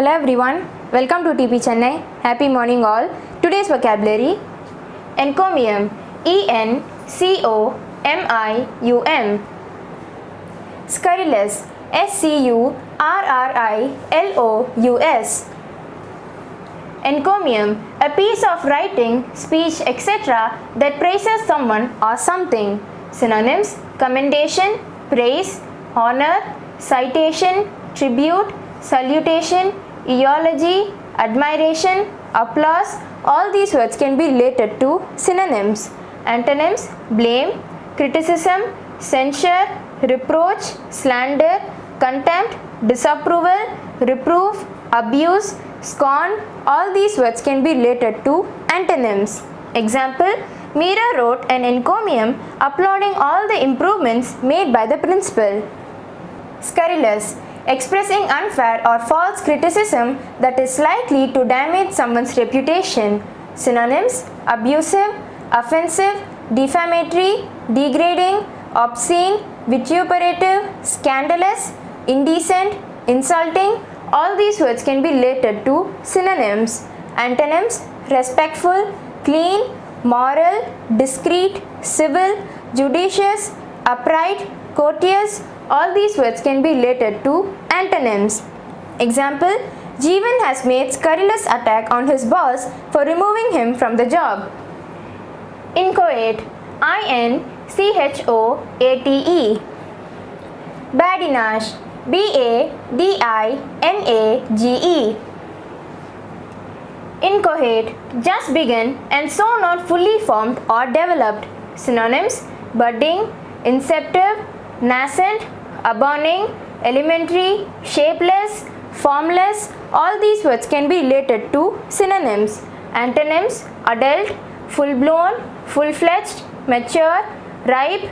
Hello everyone, welcome to TP Chennai. Happy morning all. Today's vocabulary: encomium, E-N-C-O-M-I-U-M. Scurrilous, S-C-U-R-R-I-L-O-U-S. Encomium, a piece of writing, speech, etc. that praises someone or something. Synonyms: commendation, praise, honor, citation, tribute, salutation, eulogy, admiration, applause. All these words can be related to synonyms. Antonyms: blame, criticism, censure, reproach, slander, contempt, disapproval, reproof, abuse, scorn. All these words can be related to antonyms. Example: Meera wrote an encomium applauding all the improvements made by the principal. Scurrilous, expressing unfair or false criticism that is likely to damage someone's reputation. Synonyms: abusive, offensive, defamatory, degrading, obscene, vituperative, scandalous, indecent, insulting. All these words can be related to synonyms. Antonyms: respectful, clean, moral, discreet, civil, judicious, upright, courteous. All these words can be related to antonyms. Example: Jeevan has made scurrilous attack on his boss for removing him from the job. Inchoate, I-N-C-H-O-A-T-E. Badinage, B-A-D-I-N-A-G-E. Inchoate, just begun and so not fully formed or developed. Synonyms: budding, inceptive, nascent, abounding, elementary, shapeless, formless. All these words can be related to synonyms. Antonyms: adult, full-blown, full-fledged, mature, ripe,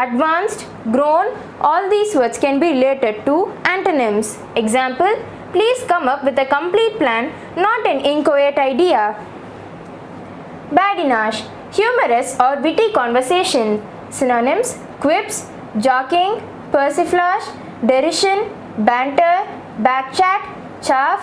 advanced, grown. All these words can be related to antonyms. Example: please come up with a complete plan, not an inchoate idea. Badinage, humorous or witty conversation. Synonyms: quips, joking, persiflage, derision, banter, backchat, chaff,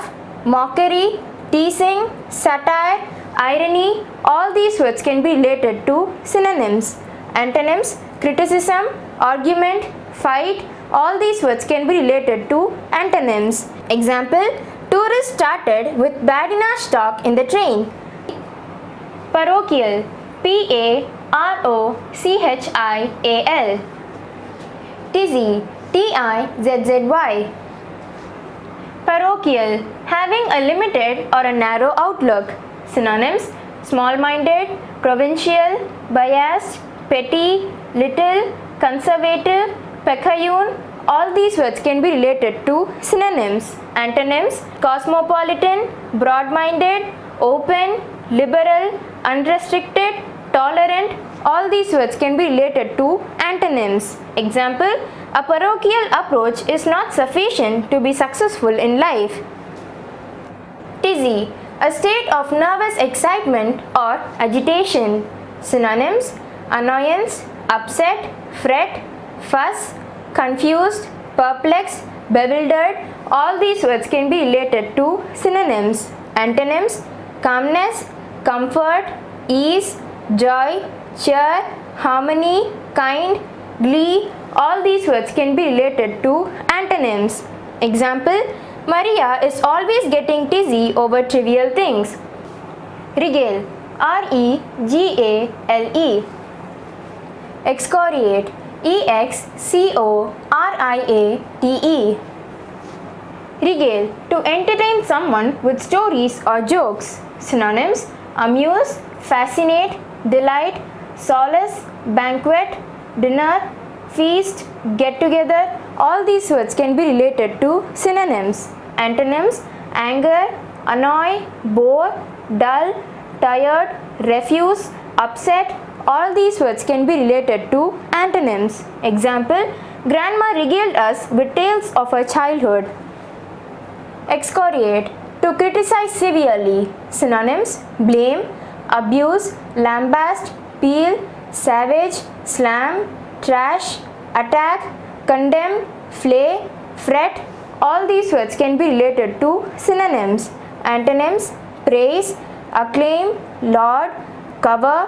mockery, teasing, satire, irony. All these words can be related to synonyms. Antonyms: criticism, argument, fight. All these words can be related to antonyms. Example: tourists started with badinage talk in the train. Parochial, P-A-R-O-C-H-I-A-L. Tizzy, T-I-Z-Z-Y. Parochial, having a limited or a narrow outlook. Synonyms: small-minded, provincial, biased, petty, little, conservative, picayune. All these words can be related to synonyms. Antonyms: cosmopolitan, broad-minded, open, liberal, unrestricted, tolerant. All these words can be related to antonyms. Example: a parochial approach is not sufficient to be successful in life. Tizzy, a state of nervous excitement or agitation. Synonyms: annoyance, upset, fret, fuss, confused, perplexed, bewildered. All these words can be related to synonyms. Antonyms: calmness, comfort, ease, joy, cheer, harmony, kind, glee. All these words can be related to antonyms. Example: Maria is always getting tizzy over trivial things. Regale, R-E-G-A-L-E. Excoriate, E-X-C-O-R-I-A-T-E. Regale, to entertain someone with stories or jokes. Synonyms: amuse, fascinate, delight, solace, banquet, dinner, feast, get together. All these words can be related to synonyms. Antonyms: anger, annoy, bore, dull, tired, refuse, upset. All these words can be related to antonyms. Example: grandma regaled us with tales of her childhood. Excoriate, to criticize severely. Synonyms: blame, abuse, lambast, peel, savage, slam, trash, attack, condemn, flay, fret. All these words can be related to synonyms. Antonyms: praise, acclaim, laud, cover,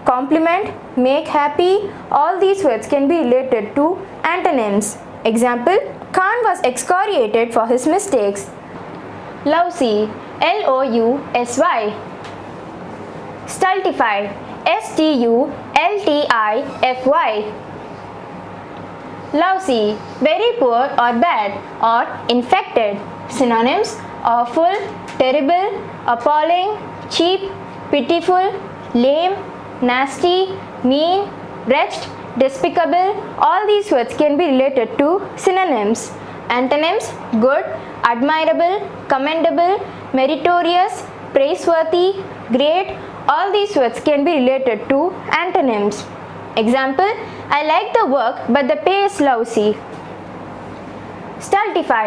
compliment, make happy. All these words can be related to antonyms. Example: Khan was excoriated for his mistakes. Lousy, Lousy. Stultify, Stultify. Lousy, very poor or bad or infected. Synonyms: awful, terrible, appalling, cheap, pitiful, lame, nasty, mean, wretched, despicable. All these words can be related to synonyms. Antonyms: good, admirable, commendable, meritorious, praiseworthy, great. All these words can be related to antonyms. Example: I like the work but the pay is lousy. Stultify,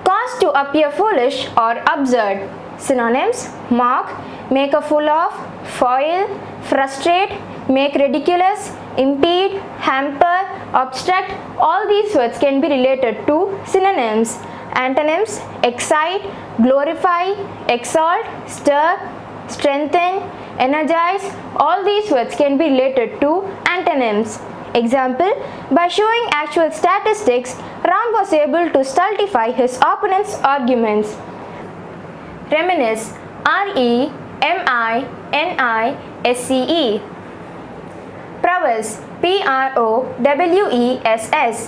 cause to appear foolish or absurd. Synonyms: mock, make a fool of, foil, frustrate, make ridiculous, impede, hamper, obstruct. All these words can be related to synonyms. Antonyms: excite, glorify, exalt, stir, strengthen, energize. All these words can be related to antonyms. Example: by showing actual statistics, Ram was able to stultify his opponent's arguments. Reminisce, Reminisce. Prowess, Prowess.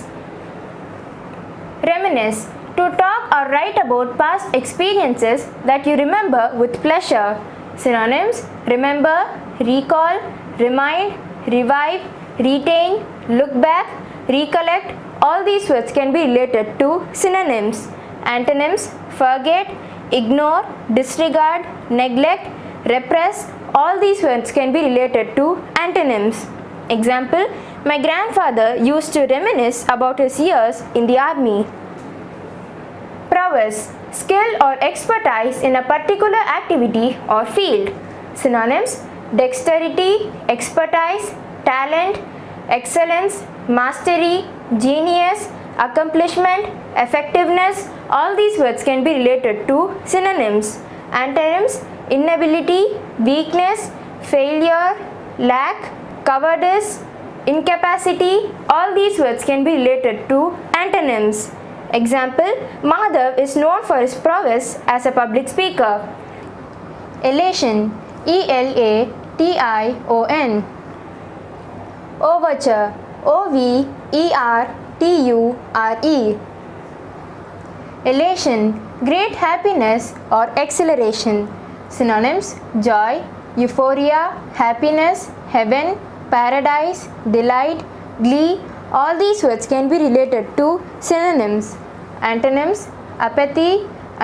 Reminisce, to talk or write about past experiences that you remember with pleasure. Synonyms: remember, recall, remind, revive, retain, look back, recollect. All these words can be related to synonyms. Antonyms: forget, ignore, disregard, neglect, repress. All these words can be related to antonyms. Example: my grandfather used to reminisce about his years in the army. Prowess, skill or expertise in a particular activity or field. Synonyms: dexterity, expertise, talent, excellence, mastery, genius, accomplishment, effectiveness. All these words can be related to synonyms. Antonyms: inability, weakness, failure, lack, cowardice, incapacity. All these words can be related to antonyms. Example: Madhav is known for his prowess as a public speaker. Elation, Elation. Overture, Overture. Elation, great happiness or exhilaration. Synonyms: joy, euphoria, happiness, heaven, paradise, delight, glee. All these words can be related to synonyms. Antonyms: apathy,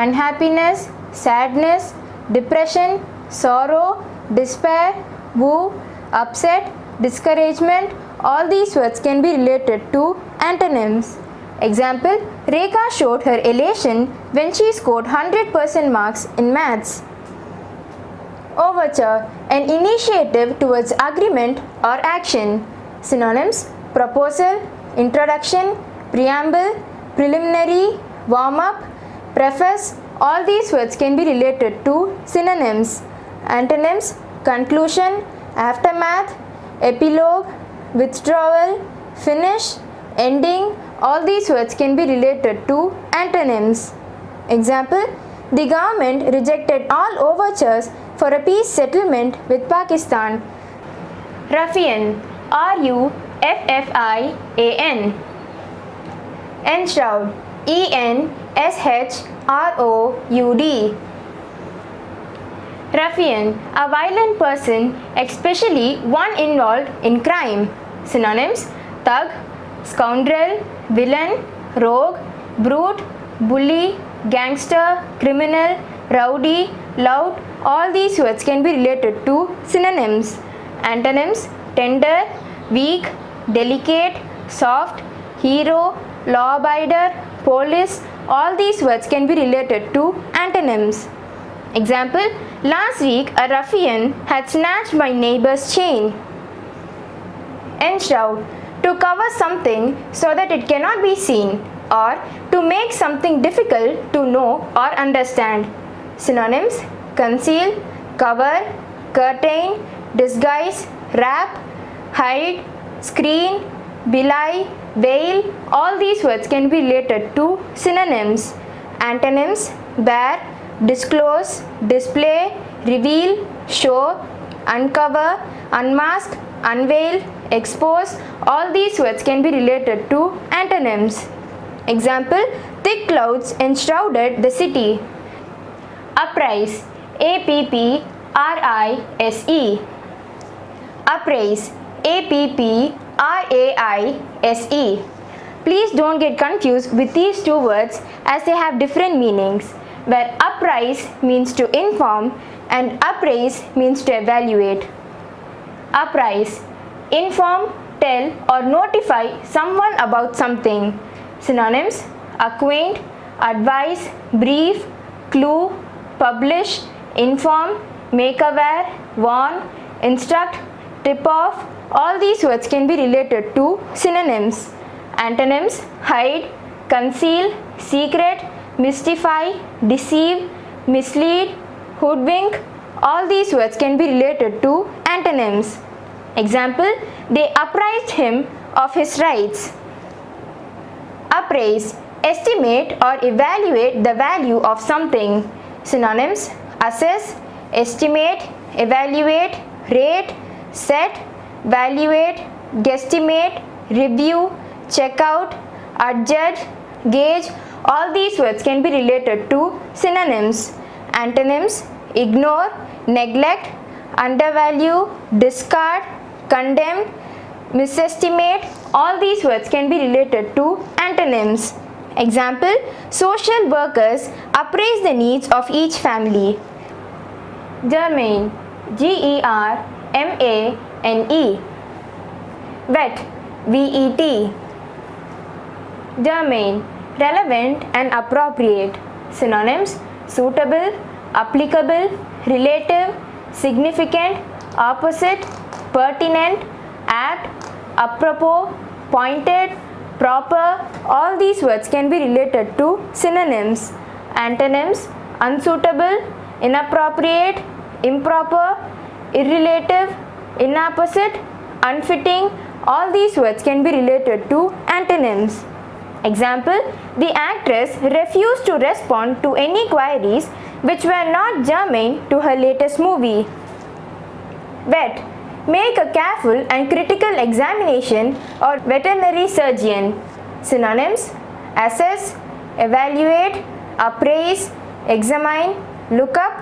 unhappiness, sadness, depression, sorrow, despair, woe, upset, discouragement. All these words can be related to antonyms. Example: Rekha showed her elation when she scored 100% marks in maths. Overture, an initiative towards agreement or action. Synonyms: proposal, introduction, preamble, preliminary, warm-up, preface. All these words can be related to synonyms. Antonyms: conclusion, aftermath, epilogue, withdrawal, finish, ending. All these words can be related to antonyms. Example: the government rejected all overtures for a peace settlement with Pakistan. Ruffian, Ruffian. Enshroud, Enshroud. Ruffian, a violent person, especially one involved in crime. Synonyms: thug, scoundrel, villain, rogue, brute, bully, gangster, criminal, rowdy, loud. All these words can be related to synonyms. Antonyms: tender, weak, delicate, soft, hero, law-abider, police. All these words can be related to antonyms. Example: last week a ruffian had snatched my neighbor's chain. Enshroud, to cover something so that it cannot be seen. or to make something difficult to know or understand. Synonyms: conceal, cover, curtain, disguise, wrap, hide, screen, belie, veil. All these words can be related to synonyms. Antonyms: bare, disclose, display, reveal, show, uncover, unmask, unveil, expose. All these words can be related to antonyms. Example: thick clouds enshrouded the city. Apprise, APPRISE. Appraise, APPRAISE. Please don't get confused with these two words as they have different meanings, where apprise means to inform and appraise means to evaluate. Apprise: inform, tell or notify someone about something. Synonyms: acquaint, advise, brief, clue, publish, inform, make aware, warn, instruct, tip off. All these words can be related to synonyms. Antonyms: hide, conceal, secret, mystify, deceive, mislead, hoodwink. All these words can be related to antonyms. Example: they apprised him of his rights. Appraise: estimate or evaluate the value of something. Synonyms: assess, estimate, evaluate, rate, set, valuate, guesstimate, review, check out, adjudge, gauge. All these words can be related to synonyms. Antonyms: ignore, neglect, undervalue, discard, condemn, misestimate. All these words can be related to antonyms. Example: social workers appraise the needs of each family. Germane, GERMANE. Vet, VET. Germane: relevant and appropriate. Synonyms: suitable, applicable, relative, significant, opposite, pertinent, apt, apropos, pointed, proper. All these words can be related to synonyms. Antonyms: unsuitable, inappropriate, improper, irrelative, inapposite, unfitting. All these words can be related to antonyms. Example: the actress refused to respond to any queries which were not germane to her latest movie. Vet: make a careful and critical examination or veterinary surgeon. Synonyms: assess, evaluate, appraise, examine, look up,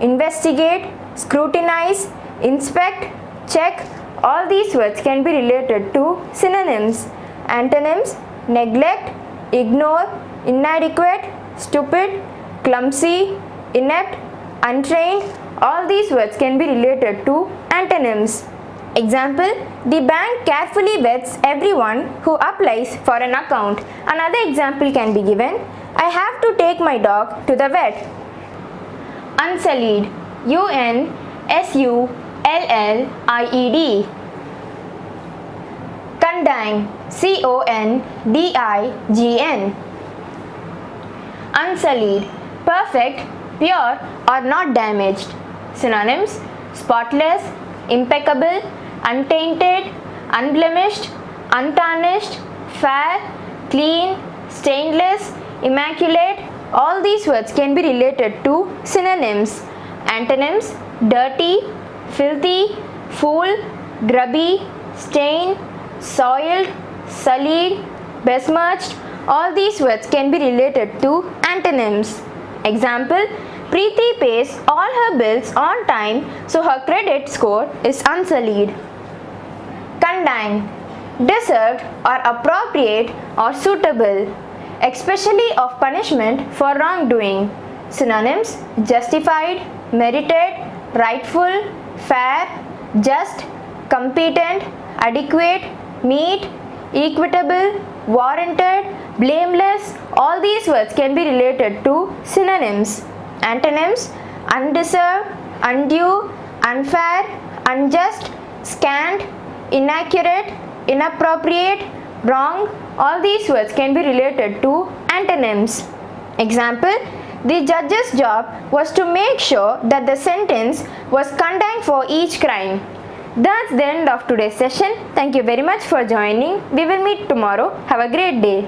investigate, scrutinize, inspect, check. All these words can be related to synonyms. Antonyms: neglect, ignore, inadequate, stupid, clumsy, inept, untrained. All these words can be related to antonyms. Example: the bank carefully vets everyone who applies for an account. Another example can be given: I have to take my dog to the vet. Unsullied, UNSULLIED. Condign, CONDIGN. Unsullied: perfect, pure or not damaged. Synonyms: spotless, impeccable, untainted, unblemished, untarnished, fair, clean, stainless, immaculate. All these words can be related to synonyms. Antonyms: dirty, filthy, foul, grubby, stained, soiled, sullied, besmirched. All these words can be related to antonyms. Example: Preeti pays all her bills on time, so her credit score is unsullied. Condign: deserved or appropriate or suitable, especially of punishment for wrongdoing. Synonyms: justified, merited, rightful, fair, just, competent, adequate, meet, equitable, warranted, blameless. All these words can be related to synonyms. Antonyms: undeserved, undue, unfair, unjust, scant, inaccurate, inappropriate, Wrong. All these words can be related to antonyms. Example, the judge's job was to make sure that the sentence was contained for each crime. That's the end of today's session. Thank you very much for joining. We will meet tomorrow. Have a great day.